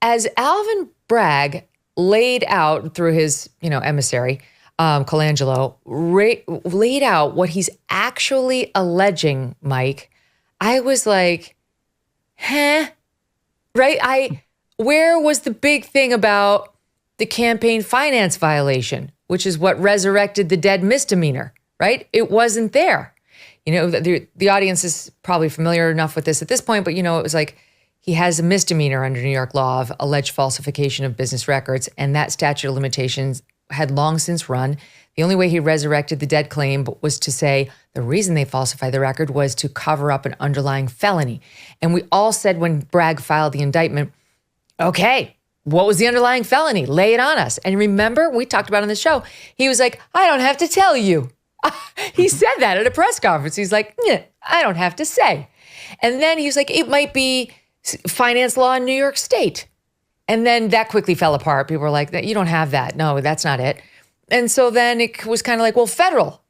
as Alvin Bragg laid out through his, emissary, Colangelo, laid out what he's actually alleging, Mike, I was like, huh? Right? Where was the big thing about the campaign finance violation, which is what resurrected the dead misdemeanor, right? It wasn't there. The audience is probably familiar enough with this at this point, but it was like he has a misdemeanor under New York law of alleged falsification of business records, and that statute of limitations had long since run. The only way he resurrected the dead claim was to say the reason they falsified the record was to cover up an underlying felony. And we all said when Bragg filed the indictment, okay, what was the underlying felony? Lay it on us. And remember, we talked about on the show, he was like, I don't have to tell you. He said that at a press conference. He's like, I don't have to say. And then he was like, it might be finance law in New York State. And then that quickly fell apart. People were like, you don't have that. No, that's not it. And so then it was kind of like, well, federal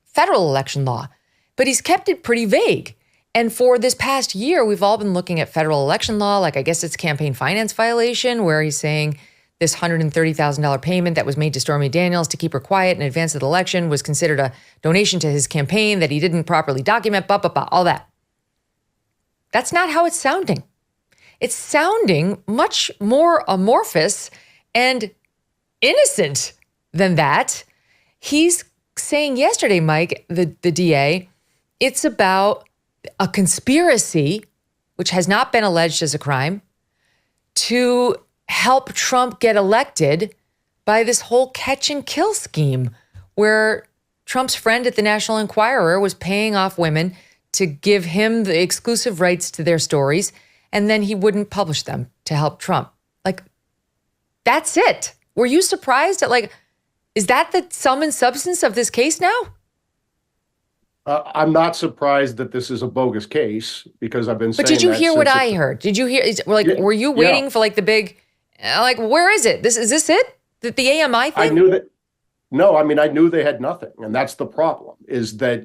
election law. But he's kept it pretty vague. And for this past year, we've all been looking at federal election law, like I guess it's campaign finance violation, where he's saying this $130,000 payment that was made to Stormy Daniels to keep her quiet in advance of the election was considered a donation to his campaign that he didn't properly document, all that. That's not how it's sounding. It's sounding much more amorphous and innocent than that. He's saying yesterday, Mike, the DA, it's about a conspiracy, which has not been alleged as a crime, to help Trump get elected by this whole catch and kill scheme where Trump's friend at the National Enquirer was paying off women to give him the exclusive rights to their stories, and then he wouldn't publish them to help Trump. Like, that's it. Were you surprised at, is that the sum and substance of this case now? I'm not surprised that this is a bogus case because I've been saying that. But did you hear what I heard? Did you hear, were you waiting for the big, where is it? Is this it? The AMI thing? I knew that. No, I knew they had nothing. And that's the problem, is that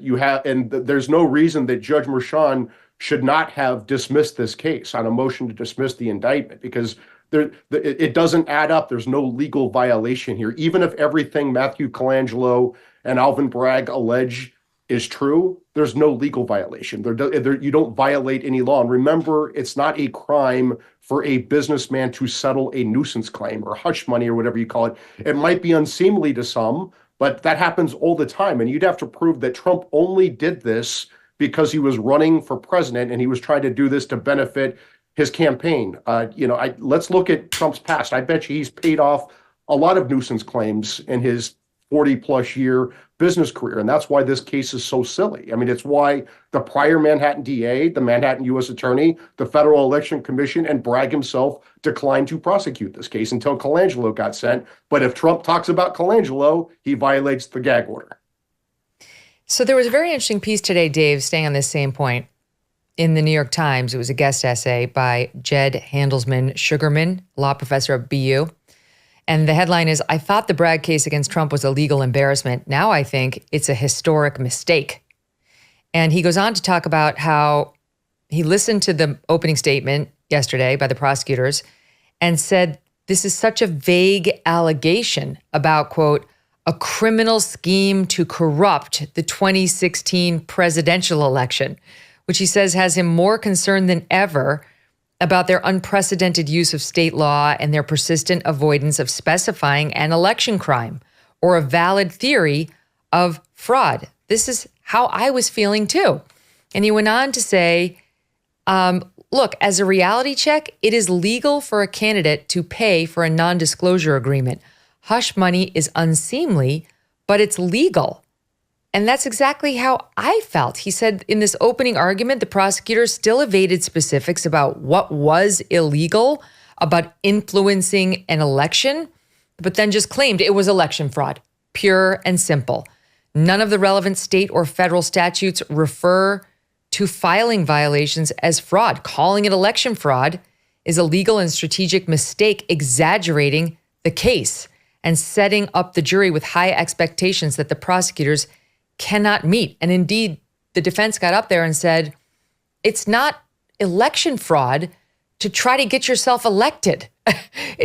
there's no reason that Judge Merchan should not have dismissed this case on a motion to dismiss the indictment, because it doesn't add up. There's no legal violation here. Even if everything Matthew Colangelo and Alvin Bragg allege is true, there's no legal violation. You don't violate any law. And remember, it's not a crime for a businessman to settle a nuisance claim or hush money or whatever you call it. It might be unseemly to some, but that happens all the time. And you'd have to prove that Trump only did this because he was running for president and he was trying to do this to benefit his campaign. Let's look at Trump's past. I bet you he's paid off a lot of nuisance claims in his 40-plus year business career. And that's why this case is so silly. It's why the prior Manhattan DA, the Manhattan U.S. Attorney, the Federal Election Commission, and Bragg himself declined to prosecute this case until Colangelo got sent. But if Trump talks about Colangelo, he violates the gag order. So there was a very interesting piece today, Dave, staying on this same point, in the New York Times. It was a guest essay by Jed Handelsman Sugarman, law professor at BU. And the headline is, I thought the Bragg case against Trump was a legal embarrassment. Now I think it's a historic mistake. And he goes on to talk about how he listened to the opening statement yesterday by the prosecutors and said, this is such a vague allegation about, quote, a criminal scheme to corrupt the 2016 presidential election, which he says has him more concerned than ever about their unprecedented use of state law and their persistent avoidance of specifying an election crime or a valid theory of fraud. This is how I was feeling too. And he went on to say, look, as a reality check, it is legal for a candidate to pay for a non-disclosure agreement. Hush money is unseemly, but it's legal. And that's exactly how I felt. He said in this opening argument, the prosecutor still evaded specifics about what was illegal about influencing an election, but then just claimed it was election fraud, pure and simple. None of the relevant state or federal statutes refer to filing violations as fraud. Calling it election fraud is a legal and strategic mistake, exaggerating the case and setting up the jury with high expectations that the prosecutors cannot meet. And indeed, the defense got up there and said, it's not election fraud to try to get yourself elected.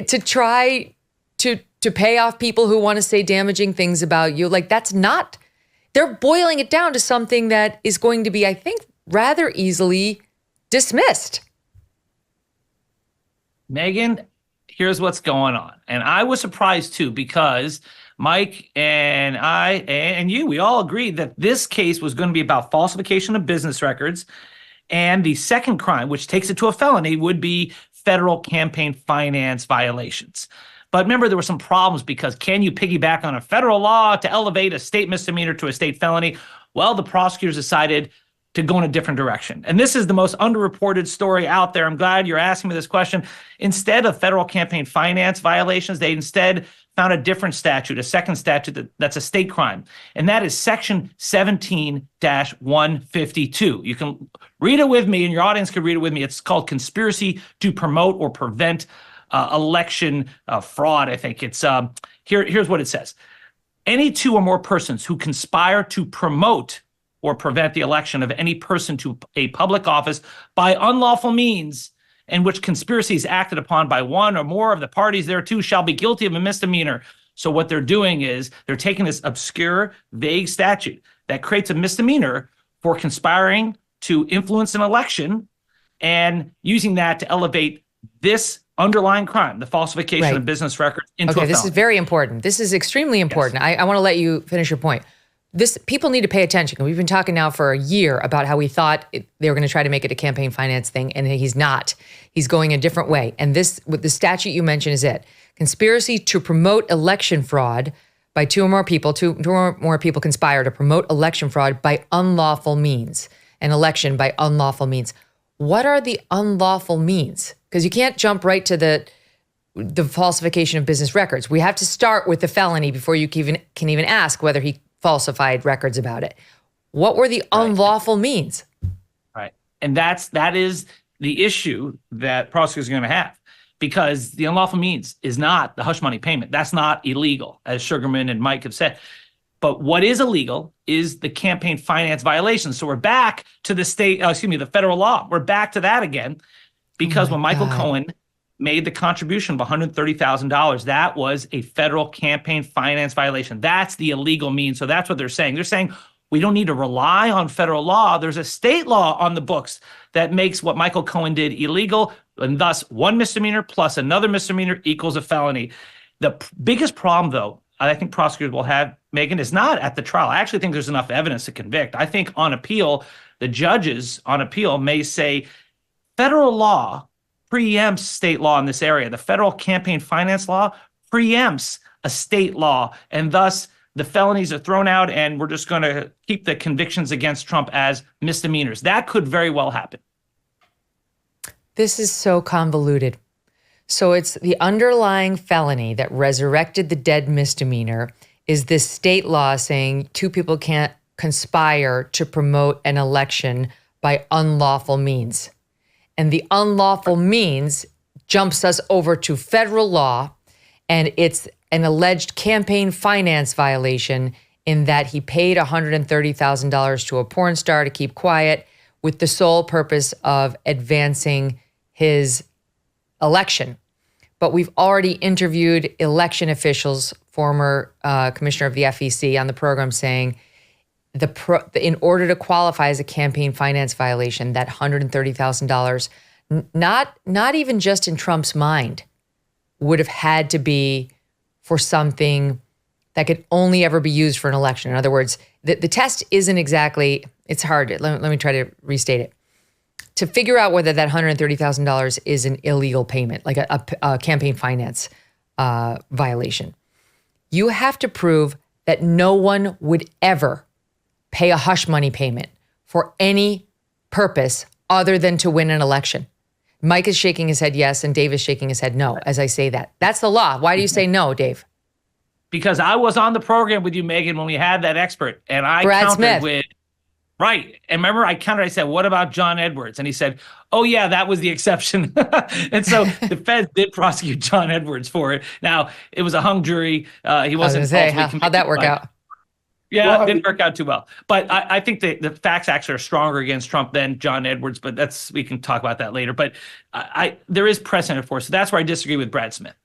to try to pay off people who want to say damaging things about you. Like, that's not, they're boiling it down to something that is going to be, I think, rather easily dismissed. Megyn, here's what's going on. And I was surprised too, because Mike and I and you, we all agreed that this case was going to be about falsification of business records. And the second crime, which takes it to a felony, would be federal campaign finance violations. But remember, there were some problems because can you piggyback on a federal law to elevate a state misdemeanor to a state felony? Well, the prosecutors decided to go in a different direction. And this is the most underreported story out there. I'm glad you're asking me this question. Instead of federal campaign finance violations, they instead found a different statute, a second statute that's a state crime. And that is section 17-152. You can read it with me, and your audience can read it with me. It's called conspiracy to promote or prevent election fraud. I think it's here's what it says. Any two or more persons who conspire to promote or prevent the election of any person to a public office by unlawful means, in which conspiracy is acted upon by one or more of the parties thereto, shall be guilty of a misdemeanor. So what they're doing is they're taking this obscure, vague statute that creates a misdemeanor for conspiring to influence an election and using that to elevate this underlying crime, the falsification of business records, into a felony. This is very important. This is extremely important. Yes. I want to let you finish your point. People need to pay attention. We've been talking now for a year about how we thought they were going to try to make it a campaign finance thing, and he's not. He's going a different way. And this, with the statute you mentioned, is it. Conspiracy to promote election fraud by two or more people conspire to promote election fraud by unlawful means, an election by unlawful means. What are the unlawful means? Because you can't jump right to the falsification of business records. We have to start with the felony before you can even ask whether he falsified records about it. What were the unlawful means? Right. And that is the issue that prosecutors are going to have, because the unlawful means is not the hush money payment. That's not illegal, as Sugarman and Mike have said. But what is illegal is the campaign finance violation. So we're back to the the federal law. We're back to that again, because when Michael Cohen made the contribution of $130,000, that was a federal campaign finance violation. That's the illegal means. So that's what they're saying. They're saying we don't need to rely on federal law. There's a state law on the books that makes what Michael Cohen did illegal, and thus one misdemeanor plus another misdemeanor equals a felony. The biggest problem, though, I think prosecutors will have, Megyn, is not at the trial. I actually think there's enough evidence to convict. I think on appeal, the judges on appeal may say federal law preempts state law in this area. The federal campaign finance law preempts a state law, and thus the felonies are thrown out, and we're just going to keep the convictions against Trump as misdemeanors. That could very well happen. This is so convoluted. So it's the underlying felony that resurrected the dead misdemeanor is this state law saying two people can't conspire to promote an election by unlawful means. And the unlawful means jumps us over to federal law, and it's an alleged campaign finance violation in that he paid $130,000 to a porn star to keep quiet with the sole purpose of advancing his election. But we've already interviewed election officials, former commissioner of the FEC, on the program saying in order to qualify as a campaign finance violation, that $130,000, not even just in Trump's mind, would have had to be for something that could only ever be used for an election. In other words, the test isn't exactly, it's hard. Let me try to restate it. To figure out whether that $130,000 is an illegal payment, like a campaign finance violation, you have to prove that no one would ever pay a hush money payment for any purpose other than to win an election. Mike is shaking his head yes, and Dave is shaking his head no as I say that. That's the law. Why do you say no, Dave? Because I was on the program with you, Megyn, when we had that expert, and I countered with, right. And remember, I said, what about John Edwards? And he said, oh yeah, that was the exception. And so the feds did prosecute John Edwards for it. Now, it was a hung jury. He wasn't. How'd that work out? Yeah, Well, it didn't work out too well. But I think the facts actually are stronger against Trump than John Edwards, but we can talk about that later. But there is precedent for it. So that's where I disagree with Brad Smith.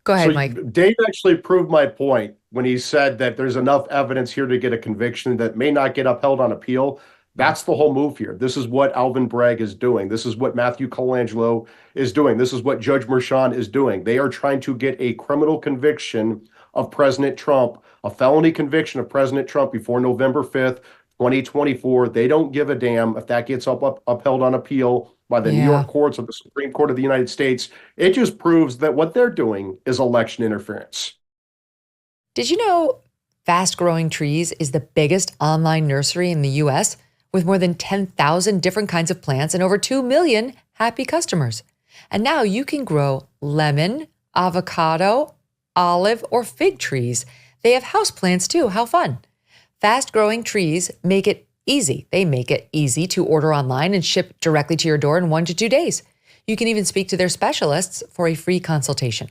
Go ahead, So Mike. Dave actually proved my point when he said that there's enough evidence here to get a conviction that may not get upheld on appeal. That's the whole move here. This is what Alvin Bragg is doing. This is what Matthew Colangelo is doing. This is what Judge Merchan is doing. They are trying to get a criminal conviction of President Trump, a felony conviction of President Trump before November 5th, 2024. They don't give a damn if that gets upheld on appeal by the New York courts or the Supreme Court of the United States. It just proves that what they're doing is election interference. Did you know Fast Growing Trees is the biggest online nursery in the U.S. with more than 10,000 different kinds of plants and over 2 million happy customers? And now you can grow lemon, avocado, olive, or fig trees. They have houseplants too. How fun. Fast Growing Trees make it easy. They make it easy to order online and ship directly to your door in 1 to 2 days. You can even speak to their specialists for a free consultation.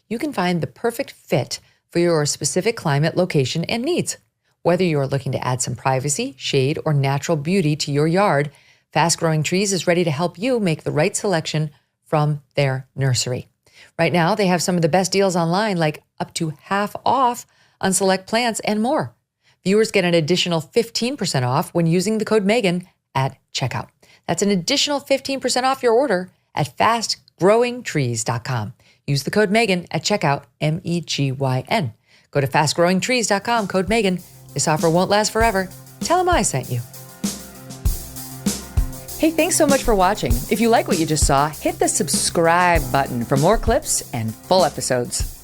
You can find the perfect fit for your specific climate, location, and needs. Whether you're looking to add some privacy, shade, or natural beauty to your yard, Fast Growing Trees is ready to help you make the right selection from their nursery. Right now, they have some of the best deals online, like up to half off on select plants and more. Viewers get an additional 15% off when using the code Megyn at checkout. That's an additional 15% off your order at fastgrowingtrees.com. Use the code Megyn at checkout, MEGYN. Go to fastgrowingtrees.com, code Megyn. This offer won't last forever. Tell them I sent you. Hey, thanks so much for watching. If you like what you just saw, hit the subscribe button for more clips and full episodes.